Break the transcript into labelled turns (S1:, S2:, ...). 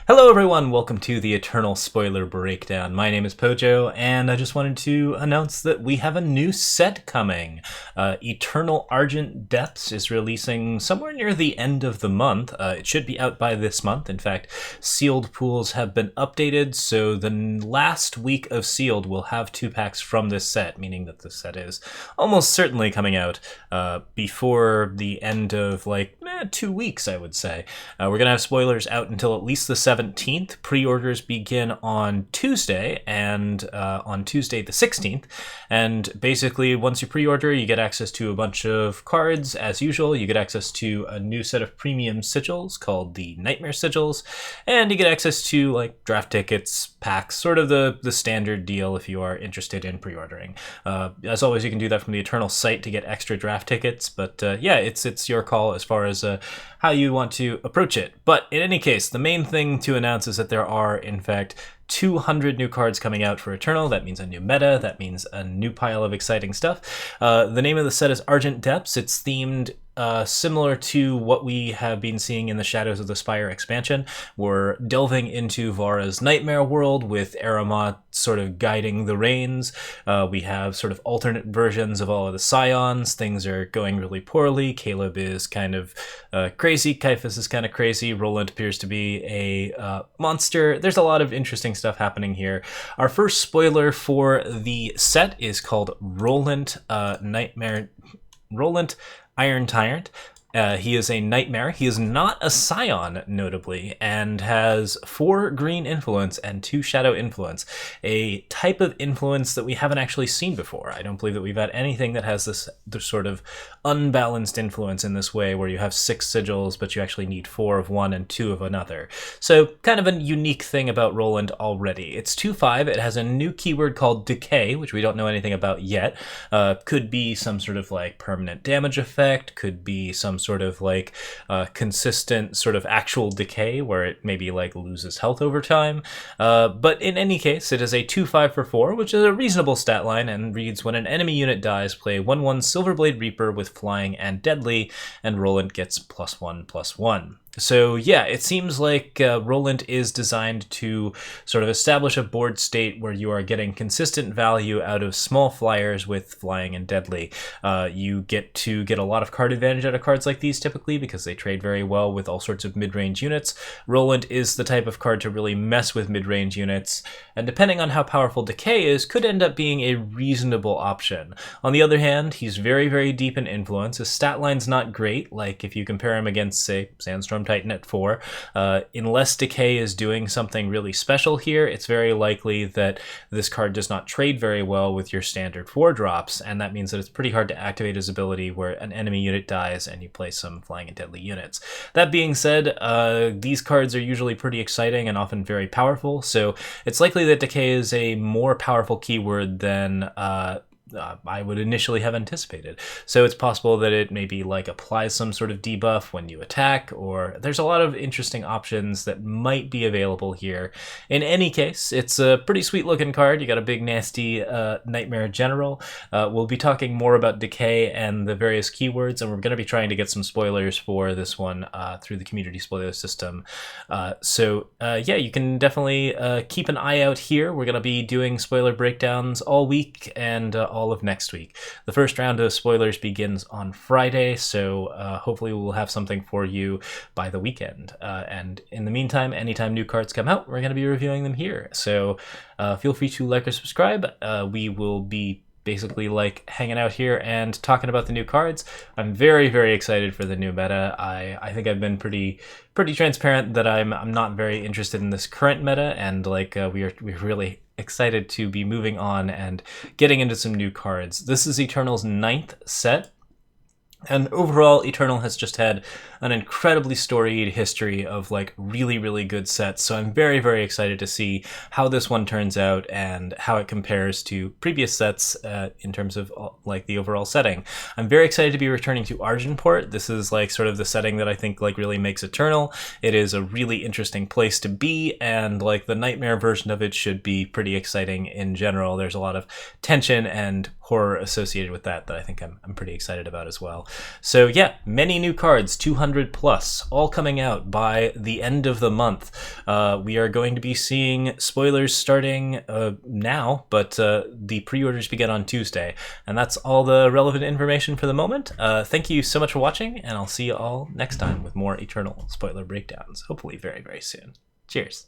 S1: Hello everyone, welcome to the Eternal Spoiler Breakdown. My name is Pojo, and I just wanted to announce that we have a new set coming. Eternal Argent Depths is releasing somewhere near the end of the month. It should be out by this month. In fact, sealed pools have been updated, so the last week of sealed will have 2 packs from this set, meaning that the set is almost certainly coming out before the end of 2 weeks, I would say. We're going to have spoilers out until at least the 17th. Pre-orders begin on Tuesday, and on Tuesday the 16th. And basically, once you pre-order, you get access to a bunch of cards. As usual, you get access to a new set of premium sigils called the Nightmare Sigils, and you get access to draft tickets, packs, sort of the standard deal if you are interested in pre-ordering. As always, you can do that from the Eternal site to get extra draft tickets, but yeah, it's your call as far as how you want to approach it. But in any case, the main thing to announce is that there are, in fact, 200 new cards coming out for Eternal. That means a new meta. That means a new pile of exciting stuff. The name of the set is Argent Depths. It's themed similar to what we have been seeing in the Shadows of the Spire expansion. We're delving into Vara's nightmare world with Aramot sort of guiding the reins. We have sort of alternate versions of all of the Scions. Things are going really poorly. Caleb is kind of crazy. Caiaphas is kind of crazy. Roland appears to be a monster. There's a lot of interesting stuff happening here. Our first spoiler for the set is called Roland Iron Tyrant. He is a nightmare. He is not a scion, notably, and has 4 green influence and 2 shadow influence, a type of influence that we haven't actually seen before. I don't believe that we've had anything that has this sort of unbalanced influence in this way, where you have 6 sigils, but you actually need 4 of one and 2 of another. So kind of a unique thing about Roland already. It's 2/5. It has a new keyword called Decay, which we don't know anything about yet. Could be some sort of permanent damage effect, could be some sort of consistent sort of actual decay where it maybe loses health over time. But in any case, it is a 2/5 for 4, which is a reasonable stat line, and reads: when an enemy unit dies, play 1/1 Silverblade Reaper with flying and deadly, and Roland gets +1/+1. So yeah, it seems like Roland is designed to sort of establish a board state where you are getting consistent value out of small flyers with flying and deadly. You get to get a lot of card advantage out of cards like these typically because they trade very well with all sorts of mid-range units. Roland is the type of card to really mess with mid-range units, and depending on how powerful Decay is, could end up being a reasonable option. On the other hand, he's very, very deep in influence. His stat line's not great, if you compare him against, say, Sandstorm Titan at 4. Unless Decay is doing something really special here, it's very likely that this card does not trade very well with your standard 4-drops, and that means that it's pretty hard to activate his ability where an enemy unit dies and you play some flying and deadly units. That being said, these cards are usually pretty exciting and often very powerful, so it's likely that Decay is a more powerful keyword than I would initially have anticipated. So it's possible that it maybe applies some sort of debuff when you attack, or there's a lot of interesting options that might be available here. In any case, it's a pretty sweet looking card. You got a big nasty Nightmare General. We'll be talking more about Decay and the various keywords, and we're going to be trying to get some spoilers for this one through the community spoiler system. So yeah, you can definitely keep an eye out here. We're going to be doing spoiler breakdowns all week and all of next week. The first round of spoilers begins on Friday, so hopefully we'll have something for you by the weekend. And in the meantime, anytime new cards come out, we're going to be reviewing them here. So feel free to like or subscribe. We will be basically hanging out here and talking about the new cards. I'm very, very excited for the new meta. I think I've been pretty transparent that I'm not very interested in this current meta, and we're really excited to be moving on and getting into some new cards. This is Eternal's 9th set. And overall, Eternal has just had an incredibly storied history of really, really good sets. So I'm very, very excited to see how this one turns out and how it compares to previous sets in terms of the overall setting. I'm very excited to be returning to Argentport. This is sort of the setting that I think really makes Eternal. It is a really interesting place to be, and the Nightmare version of it should be pretty exciting in general. There's a lot of tension and horror associated with that I think I'm pretty excited about as well. So yeah, many new cards, 200 plus, all coming out by the end of the month. We are going to be seeing spoilers starting now, but the pre-orders begin on Tuesday. And that's all the relevant information for the moment. Thank you so much for watching, and I'll see you all next time with more Eternal spoiler breakdowns, hopefully very, very soon. Cheers.